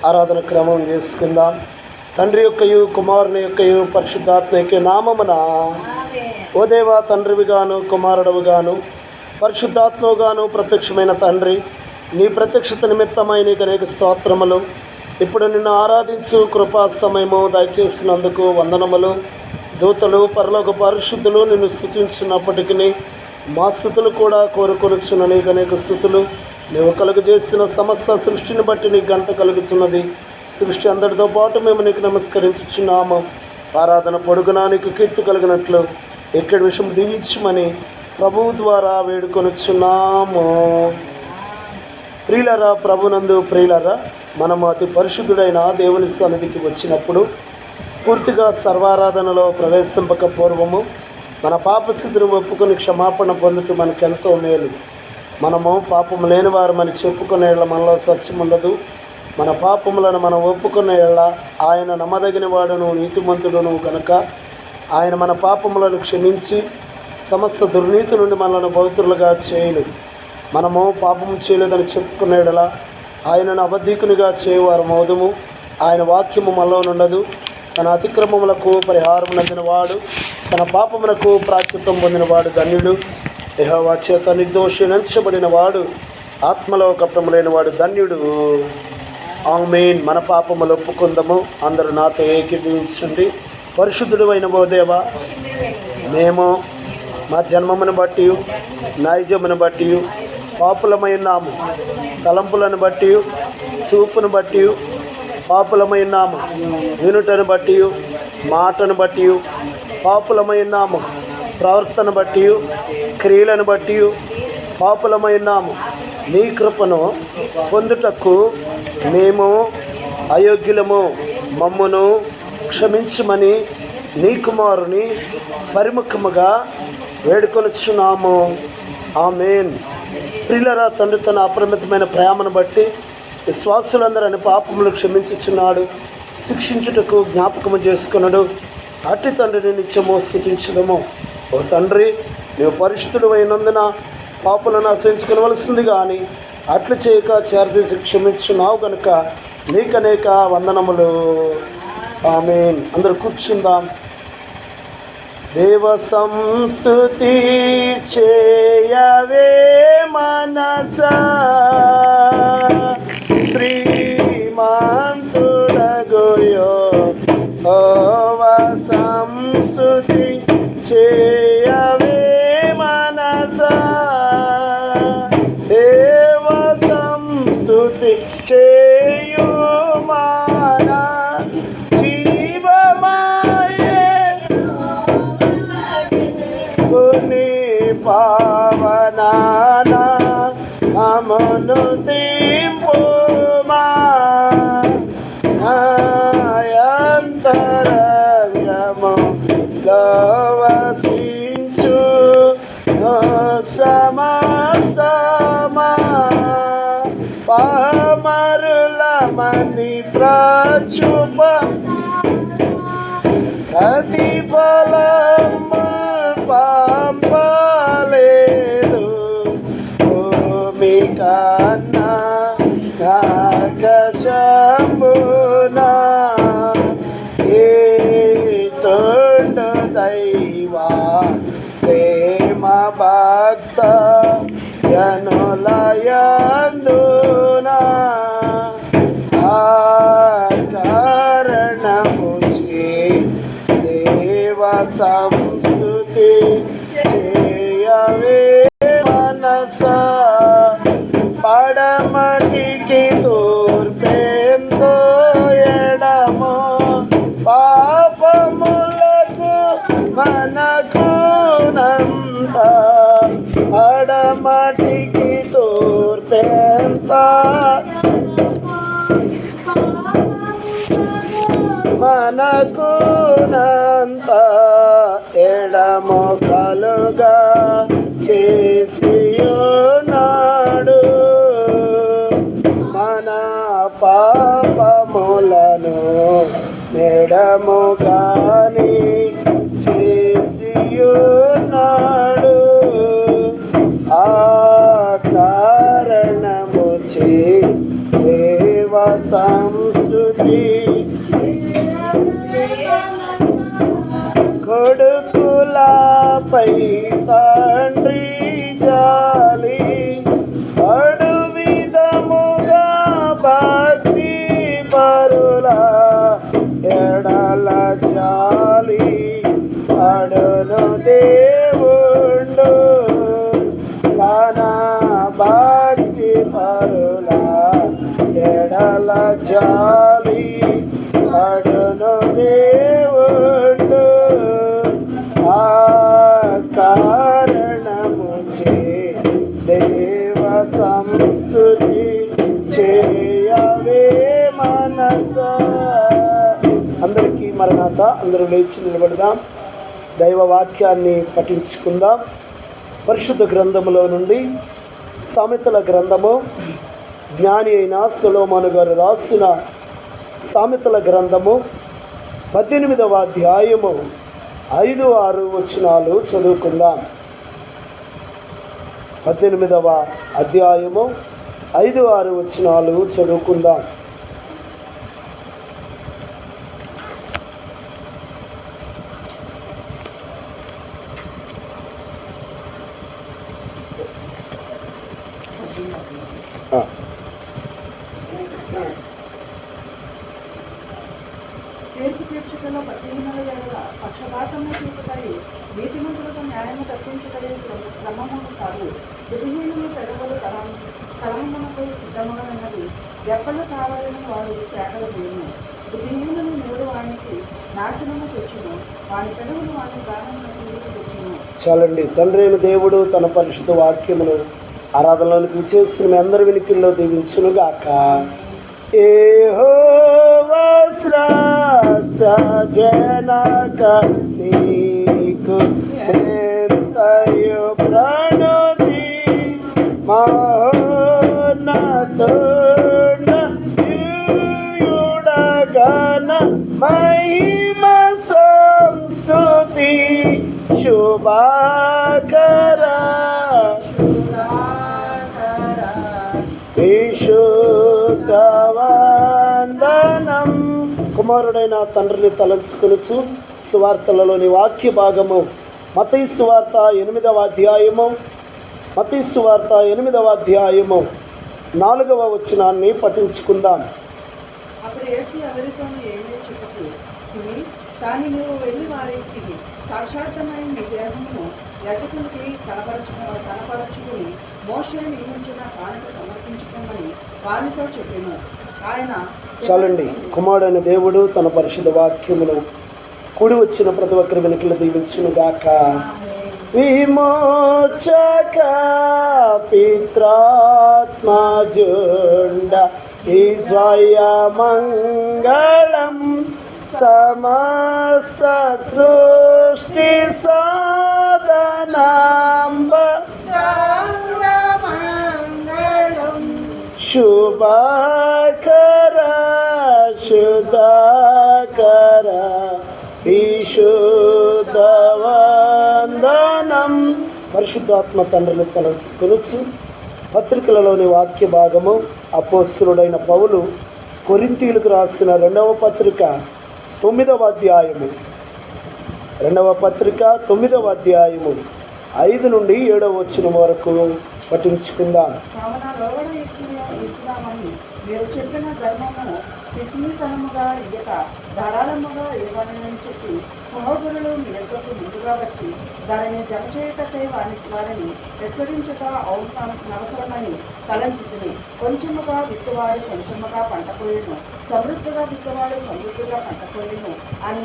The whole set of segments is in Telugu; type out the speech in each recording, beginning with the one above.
ఆరాధన క్రమం చేసుకుందాం. తండ్రి యొక్కయు కుమారుని యొక్కయు పరిశుద్ధాత్మ యొక్క నామమున ఓ దేవా, తండ్రివిగాను కుమారుడవుగాను పరిశుద్ధాత్మవుగాను ప్రత్యక్షమైన తండ్రి, నీ ప్రత్యక్షత నిమిత్తమై నీకు అనేక స్తోత్రములు. ఇప్పుడు నిన్ను ఆరాధించు కృపా సమయము దయచేసినందుకు వందనములు. దూతలు పరలోక పరిశుద్ధులు నిన్ను స్తుతించున్నప్పటికీ మా స్థుతులు కూడా కోరుకొనుచున్న నీకు అనేక స్థుతులు. నీవు కలుగజేసిన సమస్త సృష్టిని బట్టి నీకు గంట కలుగుతున్నది. సృష్టి అందరితో పాటు మేము నీకు నమస్కరించుచున్నాము. ఆరాధన పొడుగునా నీకు కీర్తి కలిగినట్లు ఎక్కడి విషయం దీవించమని ప్రభువు ద్వారా వేడుకొనుచున్నాము. ప్రియులరా, ప్రభునందు ప్రియులరా, మనము అతి పరిశుద్ధుడైన దేవుని సన్నిధికి వచ్చినప్పుడు పూర్తిగా సర్వారాధనలో ప్రవేశింపక పూర్వము మన పాపసిద్ధిని ఒప్పుకొని క్షమాపణ పొందుతూ మనకెంతో మేలు. మనము పాపము లేని వారమని చెప్పుకునే మనలో సత్యం ఉండదు. మన పాపములను మనం ఒప్పుకునే ఆయన నమ్మదగిన వాడును నీతిమంతుడును కనుక ఆయన మన పాపములను క్షమించి సమస్త దుర్నీతి నుండి మనలను పవిత్రులుగా చేయను. మనము పాపము చేయలేదని చెప్పుకునే ఆయనను అబద్ధీకునిగా చేయవారు మౌదము. ఆయన వాక్యము మనలో నుండదు. తన అతిక్రమములకు పరిహారం నందినవాడు, తన పాపమునకు ప్రాశ్చిత్తం పొందినవాడు ధన్యుడు. యెహోవా చేత నిర్దోషించబడిన వాడు, ఆత్మలో కపటము లేనివాడు ధన్యుడు. ఆమేన్. మన పాపములు ఒప్పుకుందాము. అందరూ నాతో ఏకీభవించండి. పరిశుద్ధుడు అయిన ఓ దేవా, మేము మా జన్మమును బట్టి నైజమును బట్టి పాపులమై ఉన్నాము. తలంపులను బట్టి చూపును బట్టి పాపులమై ఉన్నాము. వినుటను బట్టి మాటను బట్టి పాపులమై ఉన్నాము. ప్రవర్తన బట్టి క్రియలను బట్టి పాపులమై ఉన్నాము. నీ కృపను పొందుటకు మేము అయోగ్యులము. మమ్మును క్షమించమని నీ కుమారుని పరిముఖముగా వేడుకొనుచున్నాము. ఆమేన్. ప్రియులరా, తండ్రి తన అపరిమితమైన ప్రేమను బట్టి విశ్వాసులందరని పాపములు క్షమించుచున్నాడు. శిక్షించుటకు జ్ఞాపకము చేసుకున్నాడు. అట్టి తండ్రిని నిత్యము స్తుతించుదము. ఓ తండ్రి, నీవు పరిశుద్ధుడు అయినందున పాపులను అసహించుకునవలసింది కానీ అట్లు చేయక చేరదీసి క్షమించున్నావు కనుక నీకనేక వందనములు. ఆమేన్. అందరూ కూర్చుందాం. దేవ సంస్తుతి చేయవే మనసా, శ్రీమంతుడగు యెహోవా సంస్తుతి చేయవే మనసా. దేవ సంస్తుతి చేయు మన జీవమాయే పుని పావనానా అమను తింపుమా ఆయంతరంగము లవసించు సమస్తమా పామరులమని ప్రచుప ప్రతిఫలము పంపలేదు. భూమి కన్నా ఆకాశంబునా ఏ తోడు దైవా ప్రేమ భక్త జనులయందునా ఆ కారణము దేవ సంస్తుతి చేయవే మనసా. పడమటికి తూర్పెంతో ఎడమో పాపములకు మనకు నంత. పడమటికి తూర్పెంత మనకు నంత. ఎడమో కలుగా చేసియున్నాడు. మన పాపములను మెడము కాని చేసియున్నాడు. ఆ కారణము చే దేవ సంస్తుతి కొడుకులపై తండ్రి జాలి అడు విధముగా భక్తి పరుల ఎడల జాలి అడును దేవుండు తన భక్తి పరుల ఎడల జాలి అడును దేవుండు ఆ కారణముచే దేవ సంస్తుతి చేయవే మనస. అందరికీ మరణాత. అందరూ లేచి నిలబడదాం. దైవ వాక్యాన్ని పఠించుకుందాం. పరిశుద్ధ గ్రంథములో నుండి సామెతల గ్రంథము, జ్ఞాని అయిన సొలొమోను గారు రాసిన సామెతల గ్రంథము 18వ అధ్యాయము 5-6 వచనాలు చదువుకుందాం. 18వ అధ్యాయము 5-6 వచనాలు చదువుకుందాం. తీర్పు తీర్చుటలో భక్తిహీనుల ఎడల పక్షపాతము చూపుటయు నీతిమంతులకు న్యాయము తప్పించుటయు క్రమమును కాదు. బుద్ధిహీనులు పెదవులు తలమునకు సిద్ధముగా ఉన్నది. ఎప్పలు కావాలని వారు కేకలు వేయును. బుద్ధిహీనులు నేడు వానికి నాశనము తెచ్చును, వాని పెదవులు వాని ప్రాణములకు నీరు తెచ్చును. చాలండి. తండ్రి అయిన దేవుడు తన పరిశుద్ధ వాక్యమును ఆరాధనలోనికి విచ్చేసిన మీ అందరి వినికిల్లో దీవించునుగాక. యెహోవా శ్రేష్ఠ జనక నీకు ఎంతయు ప్రణతి మహోన్నతుడగన మహిమ సంస్తుతి శుభకర విశుద్ధవందనం. కుమారుడైన తండ్రిని తలంచుకొనుచు సువార్తలలోని వాక్య భాగము మత్తయి సువార్త 8వ అధ్యాయము, మత్తయి సువార్త 8వ అధ్యాయము 4వ వచనాన్ని పఠించుకుందాం. అప్పుడు యేసు ఎవరితోనూ ఏమీ చెప్పకు సుమి, కానీ నువ్వు వెళ్ళి వారికి సాక్షాత్తమైన నీ దేహమును యాజకునికి కనపరచుకుని మోషే నియమించిన కానుక సమర్పించుకోమని వారితో చెప్పాను. ఆయన చాలండి. కుమారుడైన దేవుడు తన పరిశుద్ధ వాక్యమును కూడి వచ్చిన ప్రతి ఒక్కరి వెనుకలు దీవించునుగాక. విమోచక పిత్రాత్మజుండ విజయ మంగళం సమస్త సృష్టి సాధనాంబ శుభకర శుద్ధకర విశుద్ధవందనం. పరిశుద్ధాత్మ తండ్రిని తలంచుకొనుచు పత్రికలలోని వాక్య భాగము అపోస్తలుడైన పౌలు కొరింథీయులకు రాసిన 2వ పత్రిక 9వ అధ్యాయము, 2వ పత్రిక 9వ అధ్యాయము 5 నుండి 7వ వచనం వరకు పఠించుకుందాం. కావున లోబడ ఇచ్చినామని మీరు చెప్పిన ధర్మము విస్మృతనముగా ఇయ్యక ధారాళముగా ఇవ్వాలని చెప్పి సహోదరులు మీ యొక్కకు ముందుగా వచ్చి దానిని జమచేయుటకై వారిని హెచ్చరించక అవసరమని తలంచితిని. కొంచెముగా విత్తువాడు కొంచెముగా పంట కోయును, సమృద్ధిగా విత్తువాడు సమృద్ధిగా పంట కోయును అని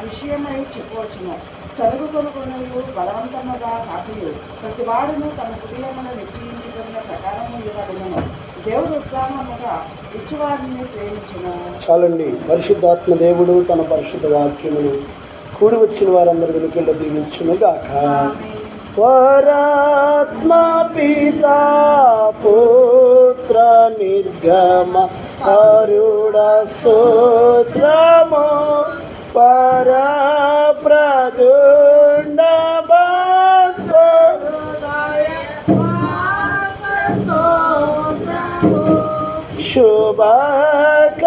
విషయమై చెప్పవచ్చును. సరుగు కొనుగోలు బలవంతముగా కాపీయు ప్రతి వాడును తన హృదయమును నిశ్చయించుకున్న ప్రకారము ఇవ్వబడును. దేవుడు ఉత్సాహముగా ఇచ్చువారిని ప్రేమించును. చాలండి. పరిశుద్ధాత్మ దేవుడు తన పరిశుద్ధ వాక్యమును కూడి వచ్చిన వారందరి వెనుకల్లో దీవించునుగాక. పరాత్మ పితా పుత్ర నిర్గమ కరుణ స్తోత్రము పరప్రదుండ భక్త శుభకర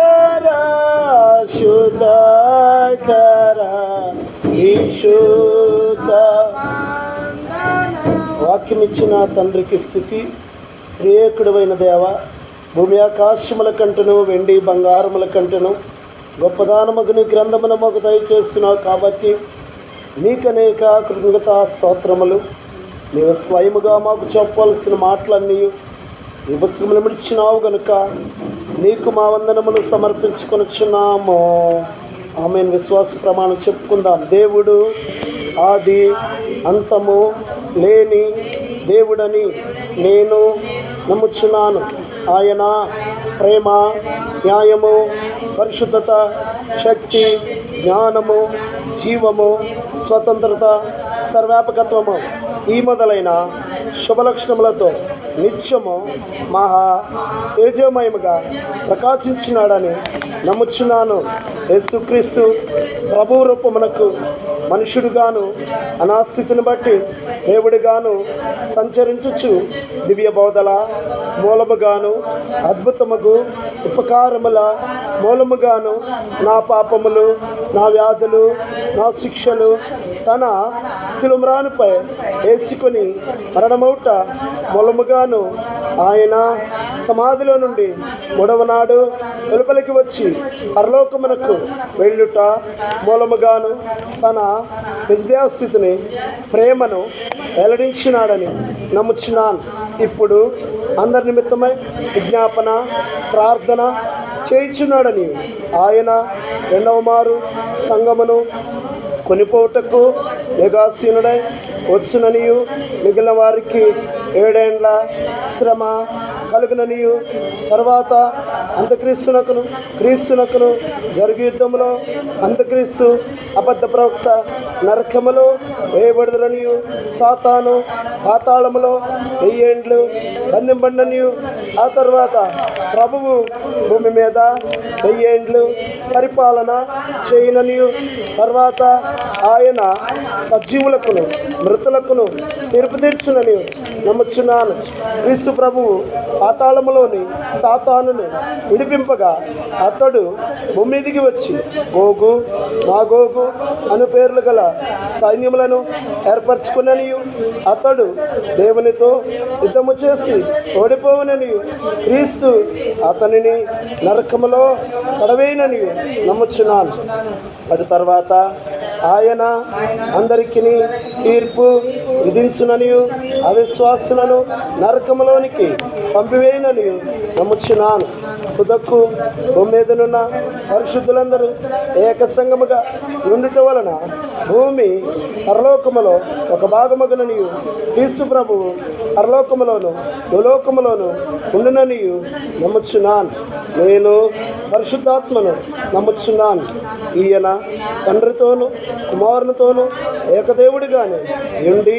దయకరా విశుద్ధ. వాక్యం ఇచ్చిన తండ్రికి స్థుతి. ప్రియకుడైన దేవ, భూమి ఆకాశముల కంటను వెండి బంగారముల కంటను గొప్పదానమగుని గ్రంథమును మాకు దయచేస్తున్నావు కాబట్టి నీకనేక కృతజ్ఞతా స్తోత్రములు. నీవు స్వయముగా మాకు చెప్పవలసిన మాటలన్నీ ఈ పుస్తకములు మిడిచినావు గనుక నీకు మా వందనములు సమర్పించుకొనుచున్నాము. ఆమె విశ్వాస ప్రమాణం చెప్పుకుందాం. దేవుడు ఆది అంతము లేని దేవుడని నేను నమ్ముచున్నాను. ఆయన ప్రేమ, న్యాయము, పరిశుద్ధత, శక్తి, జ్ఞానము, జీవము, స్వతంత్రత, సర్వాపకత్వము ఈ మొదలైన శుభలక్షణములతో నిత్యము మహా తేజోమయముగా ప్రకాశించినాడని నమ్ముచున్నాను. యేసుక్రీస్తు ప్రభు రూపమునకు మనుషుడుగాను అనాస్థితిని బట్టి దేవుడిగాను సంచరించుచు దివ్య బోధల మూలముగాను అద్భుతముగు ఉపకారముల మూలముగాను నా పాపములు, నా వ్యాధులు, నా శిక్షలు తన శిలుమ్రానుపై వేసుకొని మరణమౌట మూలముగాను ఆయన సమాధిలో నుండి మూడవ నాడు వెలుపలికి వచ్చి పరలోకమునకు వెళ్ళుట మూలముగాను తన విద్యాస్థితిని, ప్రేమను వెల్లడించినాడని నమ్ముచున్నాను. ఇప్పుడు అందరి నిమిత్తమై విజ్ఞాపన ప్రార్థన చేయించున్నాడని ఆయన రెండవ మారు సంగమును కొనిపోటకు మెగాసీనుడై వచ్చుననియు మిగిలిన వారికి 7 ఏండ్ల శ్రమ కలుగుననియు తర్వాత క్రీస్తునకును జరుగు యుద్ధములో అంత్యక్రీస్తు అబద్ధ ప్రవక్త నరకములో వేయబడుదరనియు సాతాను పాతాళములో 1000 ఏండ్లు బంధింపబడిననియు ఆ తర్వాత ప్రభువు భూమి మీద 1000 ఏండ్లు పరిపాలన చేయననియు తర్వాత ఆయన సజీవులకును మృతులకును తీర్పు తీర్చునని నమ్ముచున్నాను. క్రీస్తు ప్రభువు పాతాళములోని సాతానును విడిపింపగా అతడు భూమి మీదికి వచ్చి గోగు మాగోగు అను పేర్లు గల సైన్యములను ఏర్పరచుకుననియు అతడు దేవునితో యుద్ధము చేసి ఓడిపోవుననియు క్రీస్తు అతనిని నరకములో పడవేయనని నమ్ముచున్నాను. అటు తర్వాత ఆయన అందరికీ తీర్పు విధించుననియు అవిశ్వాసులను నరకములోనికి పంపివేయనని నమ్ముచున్నాను. తుదకు భూమి మీదనున్న పరిశుద్ధులందరూ ఏక సంగముగా ఉండుట వలన భూమి పరలోకములో ఒక భాగమగుననియు క్రీస్తు ప్రభువు పరలోకములోను భూలోకములోను ఉండుననియు నమ్ముచున్నాను. నేను పరిశుద్ధాత్మను నమ్ముచున్నాను. ఈయన తండ్రితోను కుమారునితోను ఏకదేవుడిగానే ఉండి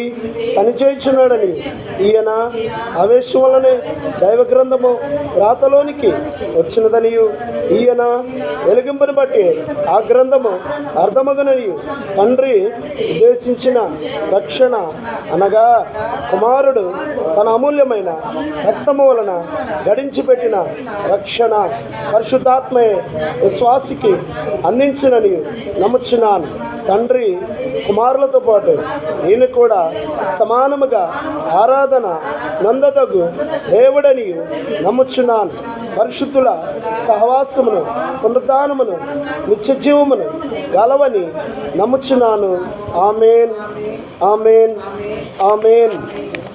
పనిచేయుచున్నాడని ఈయన ఆవేశం వలనే దైవ గ్రంథము వ్రాతలోనికి వచ్చినదనియు ఈయన వెలిగింపుని బట్టి ఆ గ్రంథము అర్థమగుననియు తండ్రి ఉద్దేశించిన రక్షణ అనగా కుమారుడు తన అమూల్యమైన రక్తము వలన గడించి పెట్టిన రక్షణ పరిశుద్ధాత్మయే విశ్వాసికి అందించునని నమ్ముచున్నాను. తండ్రి కుమారులతో పాటు ఈయన కూడా సమానముగా ఆరాధన నందదగు దేవుడని నమ్ముచున్నాను. పరిశుద్ధుల సహవాసమును పునరుద్ధానమును నిత్య జీవమును గలవని నమ్ముచున్నాను. ఆమేన్, ఆమేన్, ఆమేన్.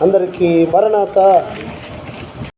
అందరికీ మరణాత.